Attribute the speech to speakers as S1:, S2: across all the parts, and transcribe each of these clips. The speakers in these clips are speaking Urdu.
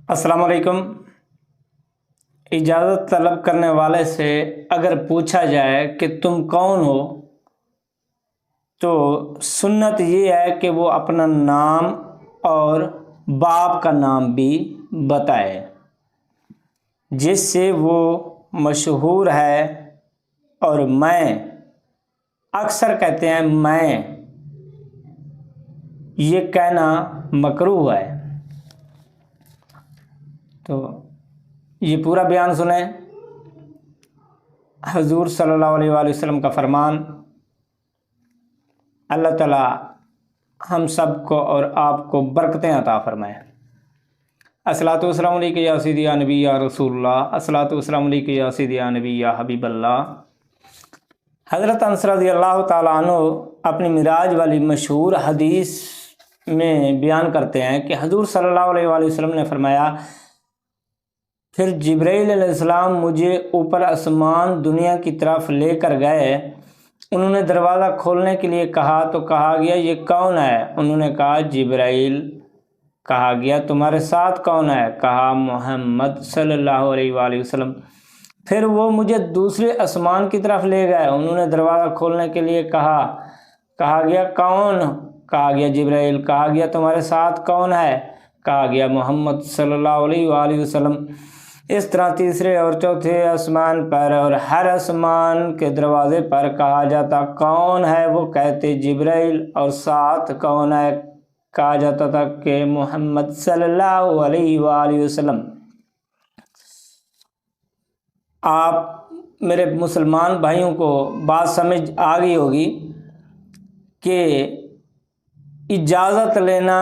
S1: السلام علیکم۔ اجازت طلب کرنے والے سے اگر پوچھا جائے کہ تم کون ہو تو سنت یہ ہے کہ وہ اپنا نام اور باپ کا نام بھی بتائے، جس سے وہ مشہور ہے۔ اور میں اکثر کہتے ہیں میں، یہ کہنا مکروہ ہے۔ تو یہ پورا بیان سنیں۔ حضور صلی اللہ علیہ وآلہ وسلم کا فرمان، اللہ تعالیٰ ہم سب کو اور آپ کو برکتیں عطا فرمائے۔ الصلاۃ والسلام علیک یا سیدی یا نبی یا رسول اللہ، الصلاۃ والسلام علیک یا سیدی یا نبی یا حبیب اللہ۔ حضرت انس رضی اللہ تعالیٰ عنہ اپنی معراج والی مشہور حدیث میں بیان کرتے ہیں کہ حضور صلی اللہ علیہ وآلہ وسلم نے فرمایا، پھر جبرائیل علیہ السلام مجھے اوپر آسمان دنیا کی طرف لے کر گئے۔ انہوں نے دروازہ کھولنے کے لیے کہا تو کہا گیا یہ کون ہے؟ انہوں نے کہا جبرائیل۔ کہا گیا تمہارے ساتھ کون ہے؟ کہا محمد صلی اللہ علیہ وآلہ وسلم۔ پھر وہ مجھے دوسرے آسمان کی طرف لے گئے۔ انہوں نے دروازہ کھولنے کے لیے کہا گیا کون؟ کہا گیا جبرائیل۔ کہا گیا تمہارے ساتھ کون ہے؟ کہا گیا محمد صلی اللہ علیہ وآلہ وسلم۔ اس طرح تیسرے اور چوتھے آسمان پر اور ہر آسمان کے دروازے پر کہا جاتا کون ہے؟ وہ کہتے جبرائیل۔ اور ساتھ کون ہے؟ کہا جاتا تھا کہ محمد صلی اللہ علیہ وآلہ وسلم۔ آپ میرے مسلمان بھائیوں کو بات سمجھ آ گئی ہوگی کہ اجازت لینا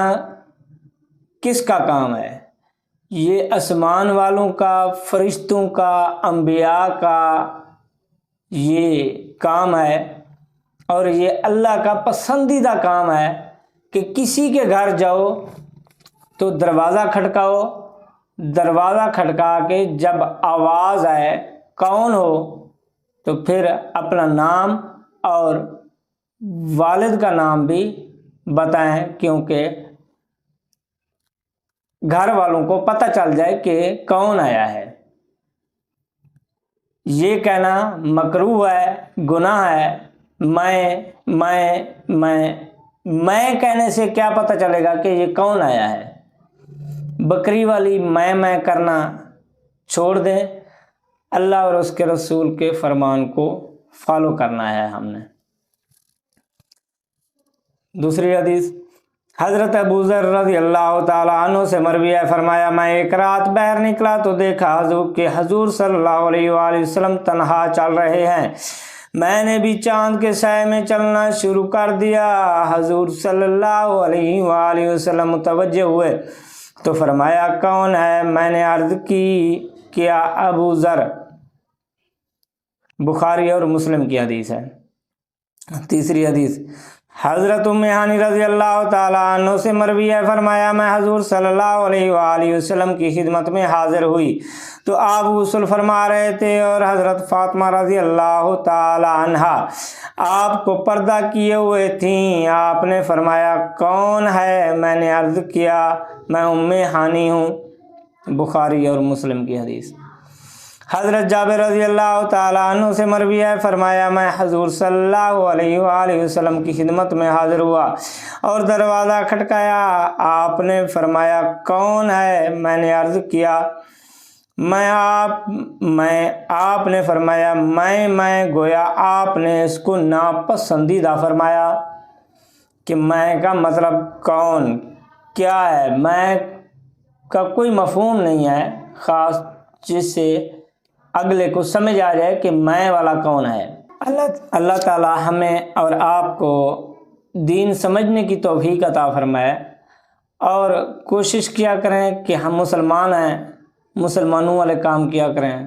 S1: کس کا کام ہے۔ یہ آسمان والوں کا، فرشتوں کا، انبیاء کا یہ کام ہے، اور یہ اللہ کا پسندیدہ کام ہے کہ کسی کے گھر جاؤ تو دروازہ کھٹکاؤ، دروازہ کھٹکا کے جب آواز آئے کون ہو تو پھر اپنا نام اور والد کا نام بھی بتائیں، کیونکہ گھر والوں کو پتہ چل جائے کہ کون آیا ہے۔ یہ کہنا مکروہ ہے، گناہ ہے۔ میں کہنے سے کیا پتہ چلے گا کہ یہ کون آیا ہے؟ بکری والی میں کرنا چھوڑ دیں، اللہ اور اس کے رسول کے فرمان کو فالو کرنا ہے ہم نے۔ دوسری حدیث حضرت ابو ذر رضی اللہ تعالیٰ عنہ سے مروی ہے، فرمایا میں ایک رات باہر نکلا تو دیکھا کہ حضور صلی اللہ علیہ وآلہ وسلم تنہا چل رہے ہیں۔ میں نے بھی چاند کے سائے میں چلنا شروع کر دیا۔ حضور صلی اللہ علیہ وآلہ وسلم متوجہ ہوئے تو فرمایا کون ہے؟ میں نے عرض کیا ابو ذر۔ بخاری اور مسلم کی حدیث ہے۔ تیسری حدیث حضرت ام ہانی رضی اللہ تعالیٰ عنہ سے مروی ہے، فرمایا میں حضور صلی اللہ علیہ وآلہ وسلم کی خدمت میں حاضر ہوئی تو آپ غسل فرما رہے تھے اور حضرت فاطمہ رضی اللہ تعالیٰ عنہا آپ کو پردہ کیے ہوئے تھیں۔ آپ نے فرمایا کون ہے؟ میں نے عرض کیا میں ام ہانی ہوں۔ بخاری اور مسلم کی حدیث۔ حضرت جابر رضی اللہ تعالیٰ عنہ سے مروی ہے، فرمایا میں حضور صلی اللہ علیہ وآلہ وسلم کی خدمت میں حاضر ہوا اور دروازہ کھٹکایا۔ آپ نے فرمایا کون ہے؟ میں نے عرض کیا آپ نے فرمایا میں گویا آپ نے اس کو ناپسندیدہ فرمایا کہ میں کا مطلب کون کیا ہے؟ میں کا کوئی مفہوم نہیں ہے خاص جس سے اگلے کو سمجھ آ جائے کہ میں والا کون ہے۔ اللہ تعالیٰ ہمیں اور آپ کو دین سمجھنے کی توفیق عطا فرمائے، اور کوشش کیا کریں کہ ہم مسلمان ہیں، مسلمانوں والے کام کیا کریں۔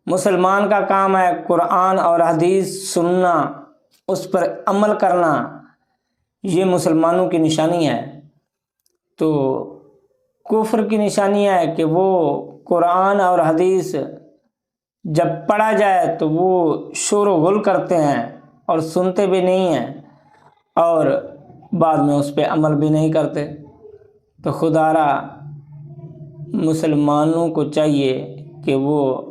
S1: مسلمان کا کام ہے قرآن اور حدیث سننا، اس پر عمل کرنا، یہ مسلمانوں کی نشانی ہے۔ تو کفر کی نشانی ہے کہ وہ قرآن اور حدیث جب پڑھا جائے تو وہ شور و غل کرتے ہیں اور سنتے بھی نہیں ہیں، اور بعد میں اس پہ عمل بھی نہیں کرتے۔ تو خدا را مسلمانوں کو چاہیے کہ وہ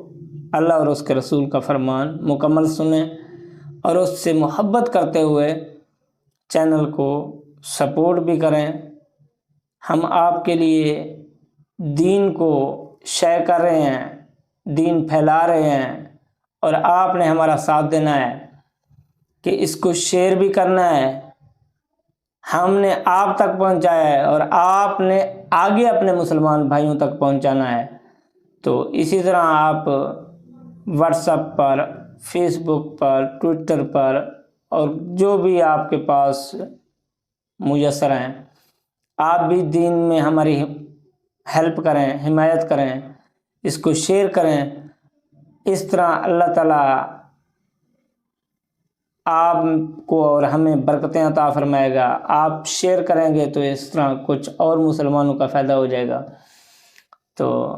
S1: اللہ اور اس کے رسول کا فرمان مکمل سنیں اور اس سے محبت کرتے ہوئے چینل کو سپورٹ بھی کریں۔ ہم آپ کے لیے دین کو شیئر کر رہے ہیں، دین پھیلا رہے ہیں، اور آپ نے ہمارا ساتھ دینا ہے کہ اس کو شیئر بھی کرنا ہے۔ ہم نے آپ تک پہنچایا ہے اور آپ نے آگے اپنے مسلمان بھائیوں تک پہنچانا ہے۔ تو اسی طرح آپ واٹس ایپ پر، فیس بک پر، ٹویٹر پر اور جو بھی آپ کے پاس میسر ہیں، آپ بھی دین میں ہماری ہیلپ کریں، حمایت کریں، اس کو شیئر کریں۔ اس طرح اللہ تعالیٰ آپ کو اور ہمیں برکتیں عطا فرمائے گا۔ آپ شیئر کریں گے تو اس طرح کچھ اور مسلمانوں کا فائدہ ہو جائے گا۔ تو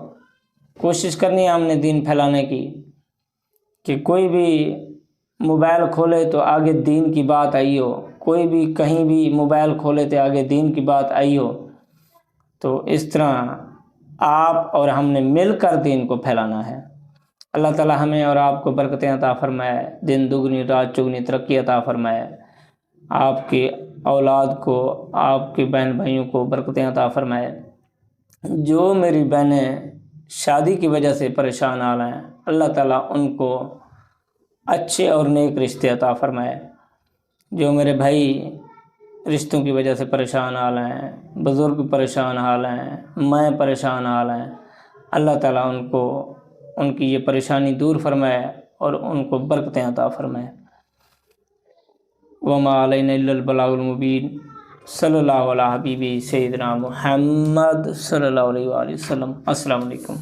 S1: کوشش کرنی ہے ہم نے دین پھیلانے کی کہ کوئی بھی موبائل کھولے تو آگے دین کی بات آئی ہو، کوئی بھی کہیں بھی موبائل کھولے تو آگے دین کی بات آئی ہو۔ تو اس طرح آپ اور ہم نے مل کر دین کو پھیلانا ہے۔ اللہ تعالی ہمیں اور آپ کو برکتیں عطا فرمائے، دن دگنی رات چگنی ترقی عطا فرمائے، آپ کی اولاد کو، آپ کے بہن بھائیوں کو برکتیں عطا فرمائے۔ جو میری بہنیں شادی کی وجہ سے پریشان حال ہیں، اللہ تعالیٰ ان کو اچھے اور نیک رشتے عطا فرمائے۔ جو میرے بھائی رشتوں کی وجہ سے پریشان حال ہیں، بزرگ پریشان حال ہیں، میں پریشان حال ہیں، اللہ تعالیٰ ان کو ان کی یہ پریشانی دور فرمائے اور ان کو برکتیں عطا فرمائے۔ وما علینا الا البلاغ المبین۔ صلی اللہ علیہ حبیبی سیدنا محمد صلی اللہ علیہ وآلہ وسلم۔ السلام علیکم۔